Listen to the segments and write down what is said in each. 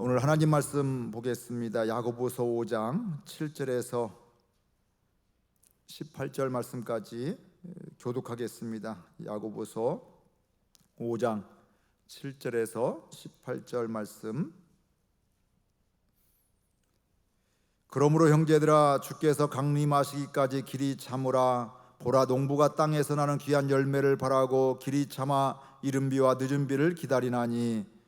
오늘 하나님 말씀 보겠습니다. 야고보서 5장 7절에서 18절 말씀까지 교독하겠습니다. 야고보서 5장 7절에서 18절 말씀. 그러므로 형제들아, 주께서 강림하시기까지 길이 참으라. 보라, 농부가 땅에서 나는 귀한 열매를 바라고 길이 참아 이른 비와 늦은 비를 기다리나니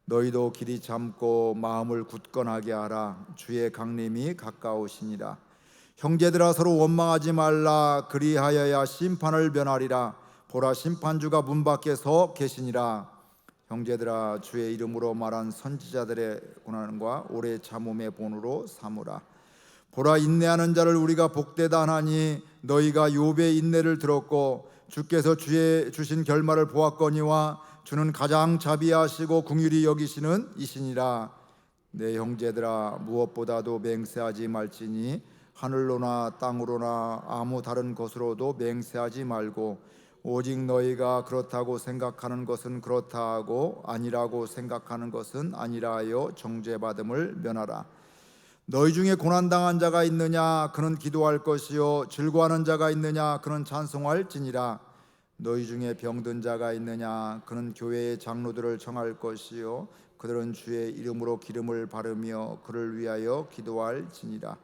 너희도 길이 참고 마음을 굳건하게 하라. 주의 강림이 가까우시니라. 형제들아, 서로 원망하지 말라. 그리하여야 심판을 면하리라. 보라, 심판주가 문 밖에 서 계시니라. 형제들아, 주의 이름으로 말한 선지자들의 고난과 오래 참음의 본으로 삼으라. 보라, 인내하는 자를 우리가 복되다 하나니 너희가 욥의 인내를 들었고 주께서 주의 주신 결말을 보았거니와 주는 가장 자비하시고 긍휼히 여기시는 이시니라. 내 형제들아, 무엇보다도 맹세하지 말지니 하늘로나 땅으로나 아무 다른 것으로도 맹세하지 말고 오직 너희가 그렇다고 생각하는 것은 그렇다 하고 아니라고 생각하는 것은 아니라 하여 정죄받음을 면하라. 너희 중에 고난당한 자가 있느냐? 그는 기도할 것이요 즐거워하는 자가 있느냐? 그는 찬송할지니라. 너희 중에 병든 자가 있느냐? 그는 교회의 장로들을 청할 것이요 그들은 주의 이름으로 기름을 바르며 그를 위하여 기도할지니라.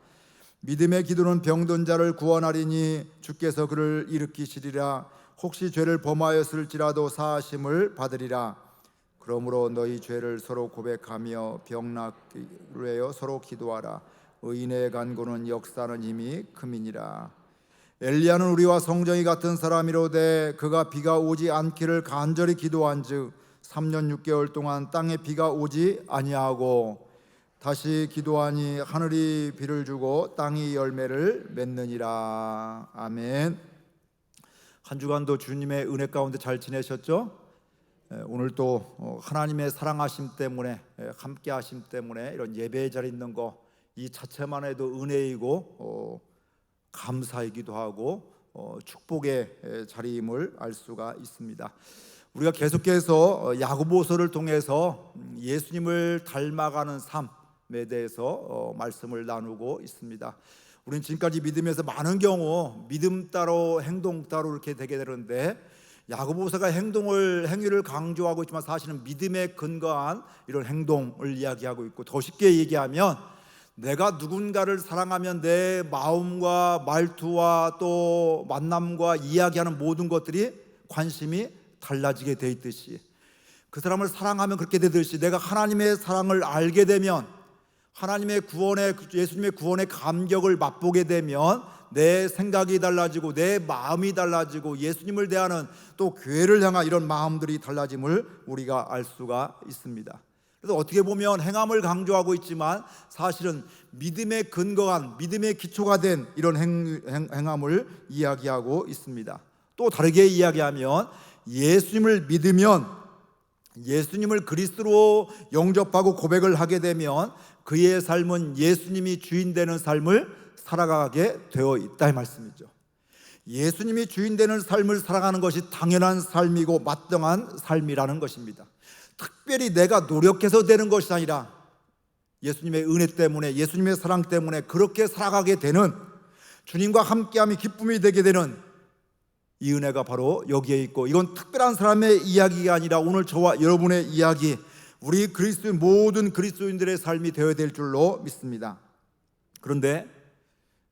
믿음의 기도는 병든 자를 구원하리니 주께서 그를 일으키시리라. 혹시 죄를 범하였을지라도 사하심을 받으리라. 그러므로 너희 죄를 서로 고백하며 병 낫기 위하여 서로 기도하라. 의인의 간구는 역사는 힘이 큼이니라. 엘리야는 우리와 성정이 같은 사람이로되 그가 비가 오지 않기를 간절히 기도한즉 3년 6개월 동안 땅에 비가 오지 아니하고 다시 기도하니 하늘이 비를 주고 땅이 열매를 맺느니라. 아멘. 한 주간도 주님의 은혜 가운데 잘 지내셨죠? 오늘 또 하나님의 사랑하심 때문에, 함께 하심 때문에 이런 예배의 자리에 있는 거 이 자체만 해도 은혜이고 감사이기도 하고 축복의 자리임을 알 수가 있습니다. 우리가 계속해서 야고보서를 통해서 예수님을 닮아가는 삶에 대해서 말씀을 나누고 있습니다. 우리는 지금까지 믿음에서 많은 경우 믿음 따로 행동 따로 이렇게 되게 되는데 야고보서가 행위를 강조하고 있지만 사실은 믿음에 근거한 이런 행동을 이야기하고 있고, 더 쉽게 얘기하면 내가 누군가를 사랑하면 내 마음과 말투와 또 만남과 이야기하는 모든 것들이 관심이 달라지게 돼 있듯이, 그 사람을 사랑하면 그렇게 되듯이 내가 하나님의 사랑을 알게 되면, 하나님의 구원의, 예수님의 구원의 감격을 맛보게 되면 내 생각이 달라지고 내 마음이 달라지고 예수님을 대하는 또 교회를 향한 이런 마음들이 달라짐을 우리가 알 수가 있습니다. 그래서 어떻게 보면 행함을 강조하고 있지만 사실은 믿음에 근거한, 믿음의 기초가 된 이런 행함을 이야기하고 있습니다. 또 다르게 이야기하면 예수님을 믿으면, 예수님을 그리스도로 영접하고 고백을 하게 되면 그의 삶은 예수님이 주인 되는 삶을 살아가게 되어 있다 이 말씀이죠. 예수님이 주인 되는 삶을 살아가는 것이 당연한 삶이고 마땅한 삶이라는 것입니다. 특별히 내가 노력해서 되는 것이 아니라 예수님의 은혜 때문에, 예수님의 사랑 때문에 그렇게 살아가게 되는, 주님과 함께함이 기쁨이 되게 되는 이 은혜가 바로 여기에 있고, 이건 특별한 사람의 이야기가 아니라 오늘 저와 여러분의 이야기, 우리 그리스도인 모든 그리스도인들의 삶이 되어야 될 줄로 믿습니다. 그런데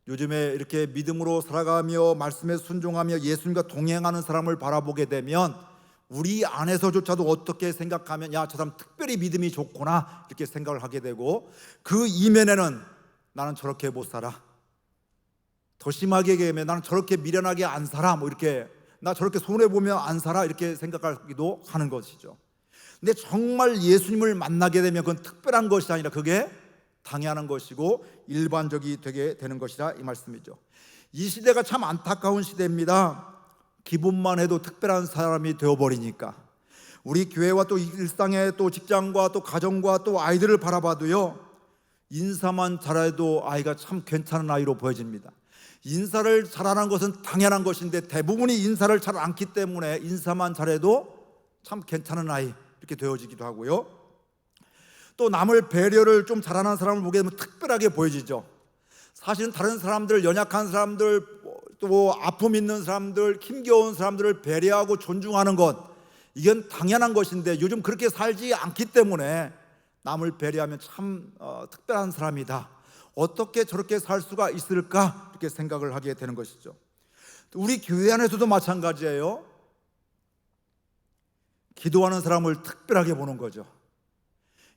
요즘에 이렇게 믿음으로 살아가며 말씀에 순종하며 예수님과 동행하는 사람을 바라보게 되면 우리 안에서조차도 어떻게 생각하면 야, 저 사람 특별히 믿음이 좋구나 이렇게 생각을 하게 되고, 그 이면에는 나는 저렇게 못 살아, 더 심하게 얘기하면 나는 저렇게 미련하게 안 살아, 뭐 이렇게 나 저렇게 손해보면 안 살아 이렇게 생각하기도 하는 것이죠. 근데 정말 예수님을 만나게 되면 그건 특별한 것이 아니라 그게 당연한 것이고 일반적이 되게 되는 것이라 이 말씀이죠. 이 시대가 참 안타까운 시대입니다. 기분만 해도 특별한 사람이 되어버리니까 우리 교회와 또 일상의 또 직장과 또 가정과 또 아이들을 바라봐도요, 인사만 잘해도 아이가 참 괜찮은 아이로 보여집니다. 인사를 잘하는 것은 당연한 것인데 대부분이 인사를 잘 않기 때문에 인사만 잘해도 참 괜찮은 아이 이렇게 되어지기도 하고요. 또 남을 배려를 좀 잘하는 사람을 보게 되면 특별하게 보여지죠. 사실은 다른 사람들, 연약한 사람들, 또 아픔 있는 사람들, 힘겨운 사람들을 배려하고 존중하는 것, 이건 당연한 것인데 요즘 그렇게 살지 않기 때문에 남을 배려하면 참 특별한 사람이다, 어떻게 저렇게 살 수가 있을까, 이렇게 생각을 하게 되는 것이죠. 우리 교회 안에서도 마찬가지예요. 기도하는 사람을 특별하게 보는 거죠.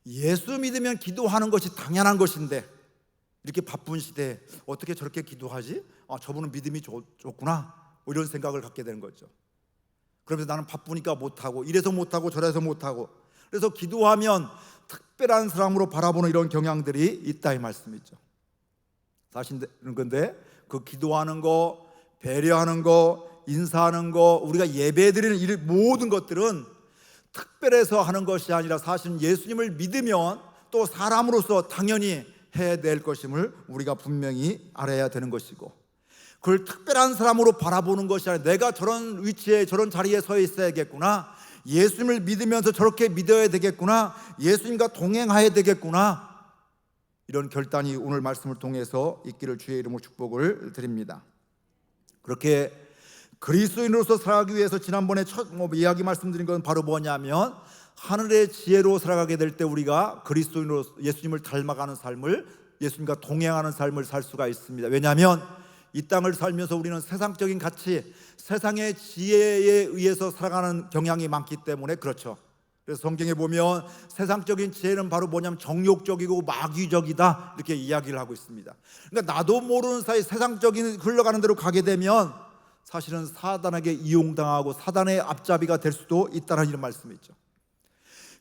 예수 믿으면 기도하는 것이 당연한 것인데 이렇게 바쁜 시대에 어떻게 저렇게 기도하지? 저분은 믿음이 좋구나, 뭐 이런 생각을 갖게 되는 거죠. 그러면서 나는 바쁘니까 못하고, 이래서 못하고 저래서 못하고, 그래서 기도하면 특별한 사람으로 바라보는 이런 경향들이 있다, 이 말씀이죠. 사실은 근데 그 기도하는 거, 배려하는 거, 인사하는 거, 우리가 예배드리는 이 모든 것들은 특별해서 하는 것이 아니라 사실은 예수님을 믿으면 또 사람으로서 당연히 해야 될 것임을 우리가 분명히 알아야 되는 것이고, 그걸 특별한 사람으로 바라보는 것이 아니라 내가 저런 위치에 저런 자리에 서 있어야겠구나, 예수님을 믿으면서 저렇게 믿어야 되겠구나, 예수님과 동행해야 되겠구나, 이런 결단이 오늘 말씀을 통해서 있기를 주의 이름으로 축복을 드립니다. 그렇게 그리스도인으로서 살아가기 위해서 지난번에 첫 이야기 말씀드린 건 바로 뭐냐면, 하늘의 지혜로 살아가게 될 때 우리가 그리스도인으로 예수님을 닮아가는 삶을, 예수님과 동행하는 삶을 살 수가 있습니다. 왜냐하면 이 땅을 살면서 우리는 세상적인 가치, 세상의 지혜에 의해서 살아가는 경향이 많기 때문에 그렇죠. 그래서 성경에 보면 세상적인 지혜는 바로 뭐냐면 정욕적이고 마귀적이다, 이렇게 이야기를 하고 있습니다. 그러니까 나도 모르는 사이 세상적인 흘러가는 대로 가게 되면 사실은 사단에게 이용당하고 사단의 앞잡이가 될 수도 있다는 이런 말씀이죠.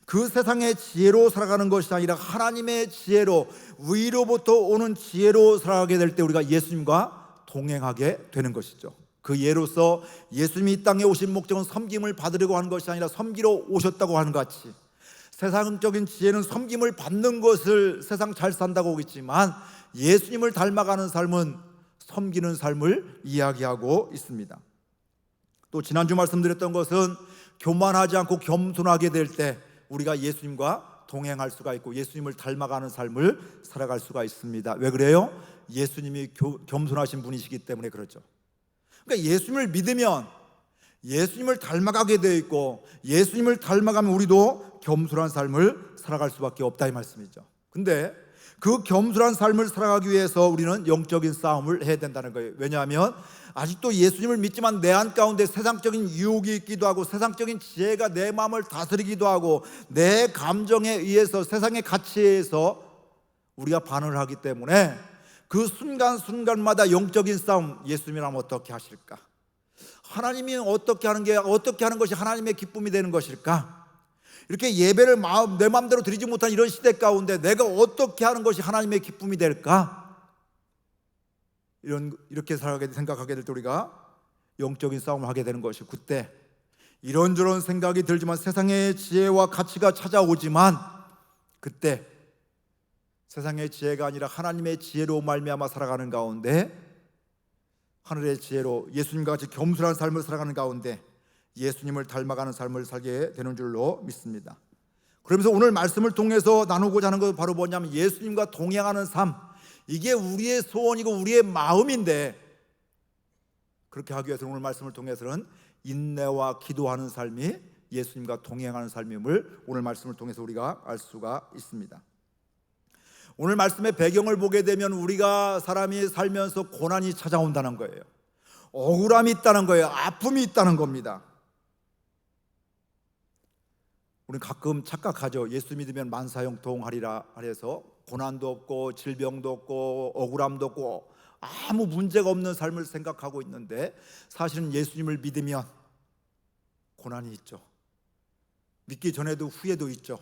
그 세상의 지혜로 살아가는 것이 아니라 하나님의 지혜로, 위로부터 오는 지혜로 살아가게 될 때 우리가 예수님과 동행하게 되는 것이죠. 그 예로서 예수님이 이 땅에 오신 목적은 섬김을 받으려고 하는 것이 아니라 섬기러 오셨다고 하는 것 같이, 세상적인 지혜는 섬김을 받는 것을 세상 잘 산다고 하겠지만 예수님을 닮아가는 삶은 섬기는 삶을 이야기하고 있습니다. 또 지난주 말씀드렸던 것은 교만하지 않고 겸손하게 될 때 우리가 예수님과 동행할 수가 있고 예수님을 닮아가는 삶을 살아갈 수가 있습니다. 왜 그래요? 예수님이 겸손하신 분이시기 때문에 그렇죠. 그러니까 예수님을 믿으면 예수님을 닮아가게 되어 있고, 예수님을 닮아가면 우리도 겸손한 삶을 살아갈 수밖에 없다, 이 말씀이죠. 근데 그 겸손한 삶을 살아가기 위해서 우리는 영적인 싸움을 해야 된다는 거예요. 왜냐하면 아직도 예수님을 믿지만 내 안 가운데 세상적인 유혹이 있기도 하고, 세상적인 지혜가 내 마음을 다스리기도 하고, 내 감정에 의해서, 세상의 가치에 의해서 우리가 반응을 하기 때문에 그 순간순간마다 영적인 싸움, 예수님이라면 어떻게 하실까? 하나님이 어떻게 하는 것이 하나님의 기쁨이 되는 것일까? 이렇게 예배를 내 마음대로 드리지 못한 이런 시대 가운데 내가 어떻게 하는 것이 하나님의 기쁨이 될까? 이렇게 생각하게 될 때 우리가 영적인 싸움을 하게 되는 것이, 그때 이런저런 생각이 들지만 세상의 지혜와 가치가 찾아오지만 그때 세상의 지혜가 아니라 하나님의 지혜로 말미암아 살아가는 가운데, 하늘의 지혜로 예수님과 같이 겸손한 삶을 살아가는 가운데 예수님을 닮아가는 삶을 살게 되는 줄로 믿습니다. 그러면서 오늘 말씀을 통해서 나누고자 하는 것은 바로 뭐냐면 예수님과 동행하는 삶, 이게 우리의 소원이고 우리의 마음인데, 그렇게 하기 위해서 오늘 말씀을 통해서는 인내와 기도하는 삶이 예수님과 동행하는 삶임을 오늘 말씀을 통해서 우리가 알 수가 있습니다. 오늘 말씀의 배경을 보게 되면 우리가 사람이 살면서 고난이 찾아온다는 거예요. 억울함이 있다는 거예요. 아픔이 있다는 겁니다. 우리는 가끔 착각하죠. 예수 믿으면 만사형통하리라 해서 고난도 없고 질병도 없고 억울함도 없고 아무 문제가 없는 삶을 생각하고 있는데, 사실은 예수님을 믿으면 고난이 있죠. 믿기 전에도 후에도 있죠.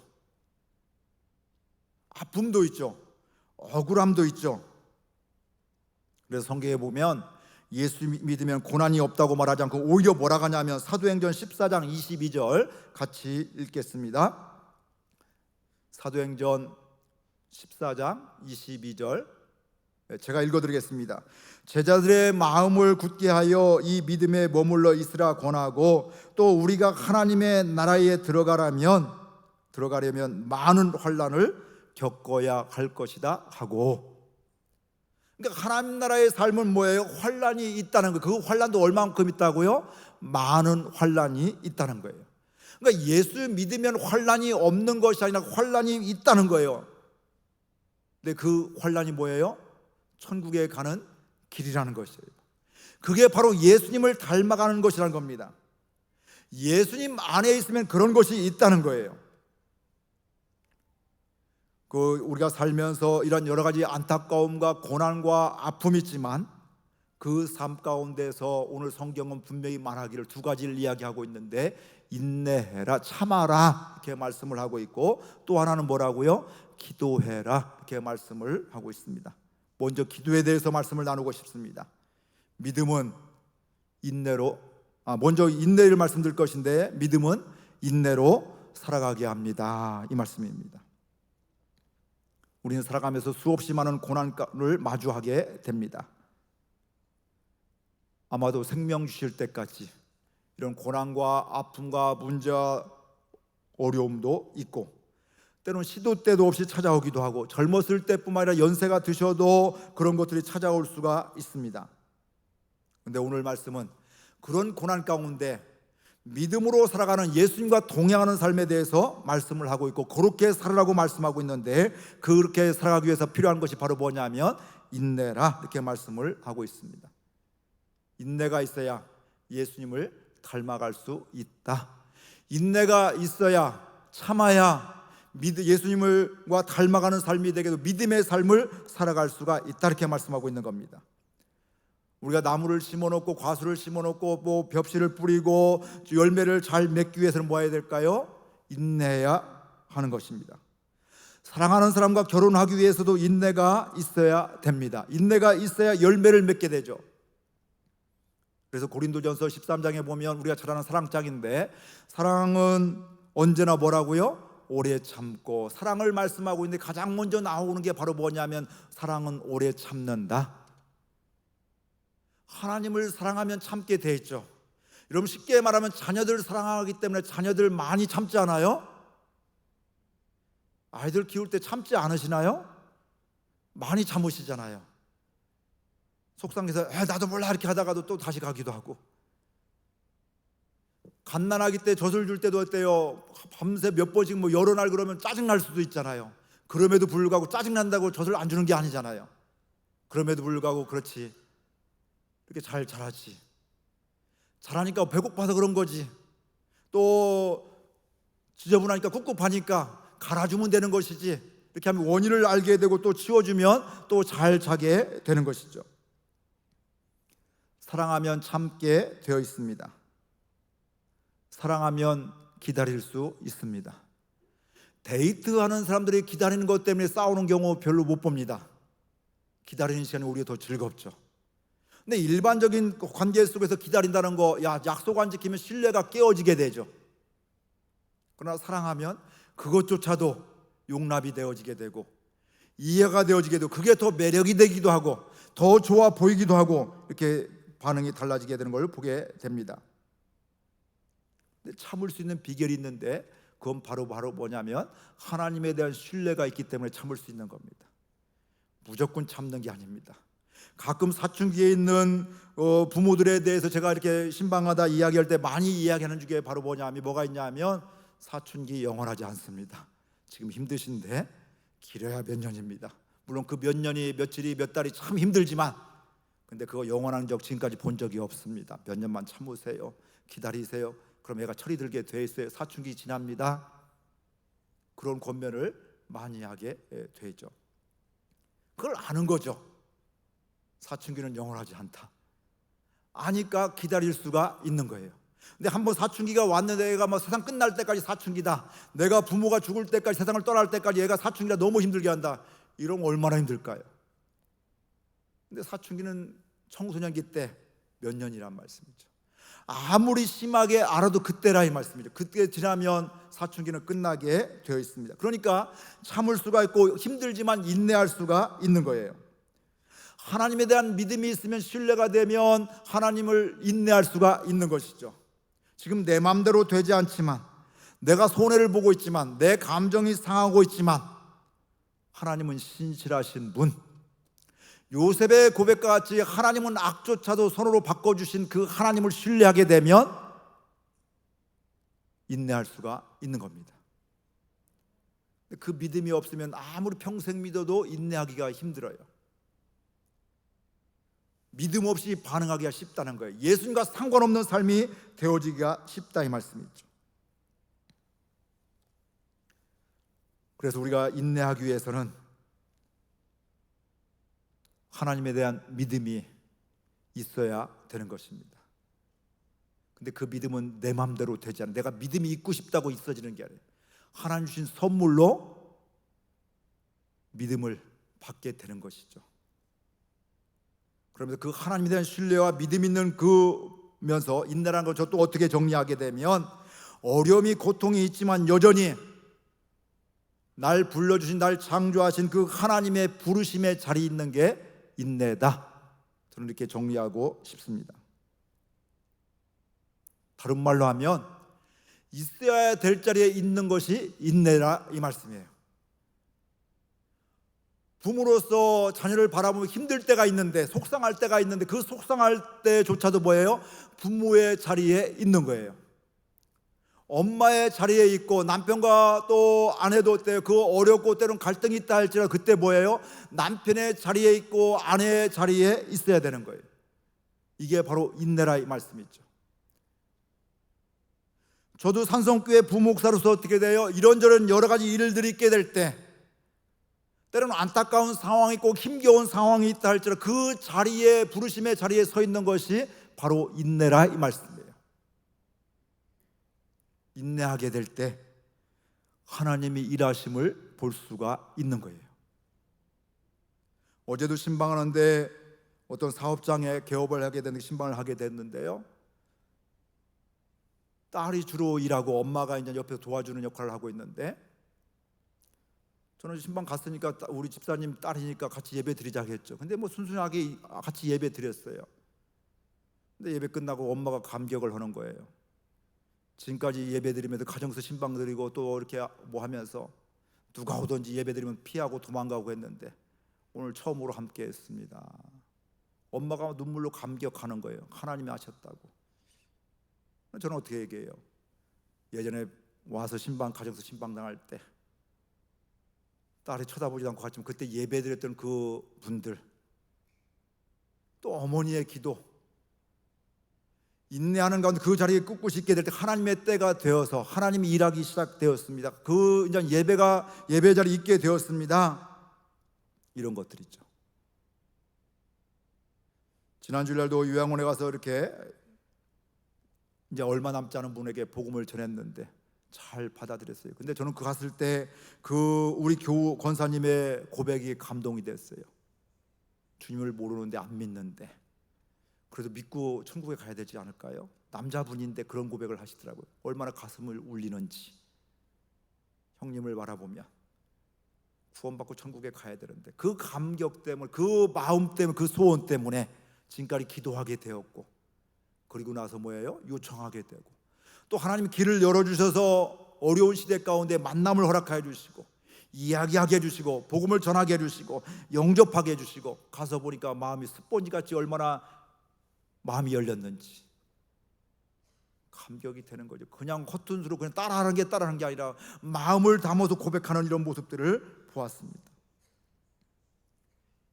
아픔도 있죠. 억울함도 있죠. 그래서 성경에 보면 예수 믿으면 고난이 없다고 말하지 않고 오히려 뭐라고 하냐면 사도행전 14장 22절 같이 읽겠습니다. 사도행전 14장 22절 제가 읽어드리겠습니다. 제자들의 마음을 굳게 하여 이 믿음에 머물러 있으라 권하고, 또 우리가 하나님의 나라에 들어가려면 많은 환난을 겪어야 할 것이다 하고, 그러니까 하나님 나라의 삶은 뭐예요? 환난이 있다는 거예요. 그 환난도 얼마만큼 있다고요? 많은 환난이 있다는 거예요. 그러니까 예수 믿으면 환난이 없는 것이 아니라 환난이 있다는 거예요. 근데 그 환난이 뭐예요? 천국에 가는 길이라는 것이에요. 그게 바로 예수님을 닮아가는 것이라는 겁니다. 예수님 안에 있으면 그런 것이 있다는 거예요. 우리가 살면서 이런 여러 가지 안타까움과 고난과 아픔이 있지만 그 삶 가운데서 오늘 성경은 분명히 말하기를 두 가지를 이야기하고 있는데, 인내해라, 참아라 이렇게 말씀을 하고 있고, 또 하나는 뭐라고요? 기도해라 이렇게 말씀을 하고 있습니다. 먼저 기도에 대해서 말씀을 나누고 싶습니다. 믿음은 인내로, 먼저 인내를 말씀드릴 것인데, 믿음은 인내로 살아가게 합니다, 이 말씀입니다. 우리는 살아가면서 수없이 많은 고난을 마주하게 됩니다. 아마도 생명 주실 때까지 이런 고난과 아픔과 문제와 어려움도 있고, 때로는 시도 때도 없이 찾아오기도 하고, 젊었을 때뿐만 아니라 연세가 드셔도 그런 것들이 찾아올 수가 있습니다. 그런데 오늘 말씀은 그런 고난 가운데 믿음으로 살아가는, 예수님과 동행하는 삶에 대해서 말씀을 하고 있고, 그렇게 살으라고 말씀하고 있는데, 그렇게 살아가기 위해서 필요한 것이 바로 뭐냐면 인내라 이렇게 말씀을 하고 있습니다. 인내가 있어야 예수님을 닮아갈 수 있다. 인내가 있어야, 참아야 예수님과 닮아가는 삶이 되게도 믿음의 삶을 살아갈 수가 있다, 이렇게 말씀하고 있는 겁니다. 우리가 나무를 심어놓고 과수를 심어놓고 뭐 벽실을 뿌리고 열매를 잘 맺기 위해서는 뭐 해야 될까요? 인내해야 하는 것입니다. 사랑하는 사람과 결혼하기 위해서도 인내가 있어야 됩니다. 인내가 있어야 열매를 맺게 되죠. 그래서 고린도전서 13장에 보면 우리가 잘 아는 사랑장인데, 사랑은 언제나 뭐라고요? 오래 참고. 사랑을 말씀하고 있는데 가장 먼저 나오는 게 바로 뭐냐면 사랑은 오래 참는다. 하나님을 사랑하면 참게 돼 있죠. 여러분, 쉽게 말하면 자녀들 사랑하기 때문에 자녀들 많이 참지 않아요? 아이들 키울 때 참지 않으시나요? 많이 참으시잖아요. 속상해서 나도 몰라 이렇게 하다가도 또 다시 가기도 하고, 갓난아기 때 젖을 줄 때도 어때요? 밤새 몇 번씩 뭐 여러 날 그러면 짜증날 수도 있잖아요. 그럼에도 불구하고 짜증난다고 젖을 안 주는 게 아니잖아요. 그럼에도 불구하고 그렇지, 이렇게 잘 자라지. 자라니까 배고파서 그런 거지. 또 지저분하니까 꿉꿉하니까 갈아주면 되는 것이지. 이렇게 하면 원인을 알게 되고 또 치워주면 또 잘 자게 되는 것이죠. 사랑하면 참게 되어 있습니다. 사랑하면 기다릴 수 있습니다. 데이트하는 사람들이 기다리는 것 때문에 싸우는 경우 별로 못 봅니다. 기다리는 시간이 오히려 더 즐겁죠. 근데 일반적인 관계 속에서 기다린다는 거, 약속 안 지키면 신뢰가 깨어지게 되죠. 그러나 사랑하면 그것조차도 용납이 되어지게 되고 이해가 되어지게 되고, 그게 더 매력이 되기도 하고 더 좋아 보이기도 하고, 이렇게 반응이 달라지게 되는 걸 보게 됩니다. 근데 참을 수 있는 비결이 있는데, 그건 바로 뭐냐면 하나님에 대한 신뢰가 있기 때문에 참을 수 있는 겁니다. 무조건 참는 게 아닙니다. 가끔 사춘기에 있는 부모들에 대해서 제가 이렇게 신방하다 이야기할 때 많이 이야기하는 중에 바로 뭐가 있냐면, 사춘기 영원하지 않습니다. 지금 힘드신데 길어야 몇 년입니다. 물론 그 몇 년이, 며칠이, 몇 달이 참 힘들지만, 근데 그거 영원한 적 지금까지 본 적이 없습니다. 몇 년만 참으세요. 기다리세요. 그럼 애가 철이 들게 돼 있어요. 사춘기 지납니다. 그런 권면을 많이 하게 되죠. 그걸 아는 거죠. 사춘기는 영원하지 않다. 아니까 기다릴 수가 있는 거예요. 근데 한번 사춘기가 왔는데 애가 뭐 세상 끝날 때까지 사춘기다, 내가 부모가 죽을 때까지, 세상을 떠날 때까지 애가 사춘기라 너무 힘들게 한다, 이러면 얼마나 힘들까요? 근데 사춘기는 청소년기 때 몇 년이란 말씀이죠. 아무리 심하게 알아도 그때라 이 말씀이죠. 그때 지나면 사춘기는 끝나게 되어 있습니다. 그러니까 참을 수가 있고 힘들지만 인내할 수가 있는 거예요. 하나님에 대한 믿음이 있으면, 신뢰가 되면 하나님을 인내할 수가 있는 것이죠. 지금 내 마음대로 되지 않지만, 내가 손해를 보고 있지만, 내 감정이 상하고 있지만, 하나님은 신실하신 분, 요셉의 고백과 같이 하나님은 악조차도 선으로 바꿔주신 그 하나님을 신뢰하게 되면 인내할 수가 있는 겁니다. 그 믿음이 없으면 아무리 평생 믿어도 인내하기가 힘들어요. 믿음 없이 반응하기가 쉽다는 거예요. 예수님과 상관없는 삶이 되어지기가 쉽다 이 말씀이죠. 그래서 우리가 인내하기 위해서는 하나님에 대한 믿음이 있어야 되는 것입니다. 근데 그 믿음은 내 마음대로 되지 않아요. 내가 믿음이 있고 싶다고 있어지는 게 아니에요. 하나님 주신 선물로 믿음을 받게 되는 것이죠. 그러면서 그 하나님에 대한 신뢰와 믿음 있는 그면서 인내라는 걸 저 또 어떻게 정리하게 되면, 어려움이 고통이 있지만 여전히 날 불러주신, 날 창조하신 그 하나님의 부르심의 자리에 있는 게 인내다. 저는 이렇게 정리하고 싶습니다. 다른 말로 하면 있어야 될 자리에 있는 것이 인내라 이 말씀이에요. 부모로서 자녀를 바라보면 힘들 때가 있는데, 속상할 때가 있는데, 그 속상할 때조차도 뭐예요? 부모의 자리에 있는 거예요. 엄마의 자리에 있고, 남편과 또 아내도 때 그 어렵고 때로는 갈등이 있다 할지라도 그때 뭐예요? 남편의 자리에 있고 아내의 자리에 있어야 되는 거예요. 이게 바로 인내라 이 말씀이죠. 저도 산성교회 부목사로서 어떻게 돼요? 이런저런 여러 가지 일들이 있게 될 때, 때로는 안타까운 상황이 있고 힘겨운 상황이 있다 할지라도 그 자리에, 부르심의 자리에 서 있는 것이 바로 인내라 이 말씀이에요. 인내하게 될 때 하나님이 일하심을 볼 수가 있는 거예요. 어제도 신방하는데 어떤 사업장에 개업을 하게 됐는데, 신방을 하게 됐는데요, 딸이 주로 일하고 엄마가 이제 옆에서 도와주는 역할을 하고 있는데, 저는 신방 갔으니까 우리 집사님 딸이니까 같이 예배 드리자고 했죠. 근데 뭐 순순하게 같이 예배 드렸어요. 근데 예배 끝나고 엄마가 감격을 하는 거예요. 지금까지 예배 드리면서 가정에서 신방 드리고 또 이렇게 뭐 하면서 누가 오든지 예배 드리면 피하고 도망가고 했는데 오늘 처음으로 함께 했습니다. 엄마가 눈물로 감격하는 거예요. 하나님이 하셨다고. 저는 어떻게 얘기해요? 예전에 와서 신방, 가정에서 신방 당할 때 딸이 쳐다보지도 않고 갔지만 그때 예배 드렸던 그 분들, 또 어머니의 기도, 인내하는 가운데 그 자리에 꿋꿋이 있게 될 때 하나님의 때가 되어서 하나님이 일하기 시작되었습니다. 그 이제 예배 자리에 있게 되었습니다. 이런 것들이죠. 지난 주일날도 요양원에 가서 이렇게 이제 얼마 남지 않은 분에게 복음을 전했는데 잘 받아들였어요. 근데 저는 그 갔을 때 그 우리 교우 권사님의 고백이 감동이 됐어요. 주님을 모르는데 안 믿는데 그래도 믿고 천국에 가야 되지 않을까요? 남자분인데 그런 고백을 하시더라고요. 얼마나 가슴을 울리는지. 형님을 바라보면 구원받고 천국에 가야 되는데 그 감격 때문에, 그 마음 때문에, 그 소원 때문에 지금까지 기도하게 되었고, 그리고 나서 뭐예요? 요청하게 되고, 또 하나님이 길을 열어주셔서 어려운 시대 가운데 만남을 허락해 주시고, 이야기하게 해주시고, 복음을 전하게 해주시고, 영접하게 해주시고, 가서 보니까 마음이 스펀지같이 얼마나 마음이 열렸는지 감격이 되는 거죠. 그냥 허튼수로 그냥 따라하는 게 아니라 마음을 담아서 고백하는 이런 모습들을 보았습니다.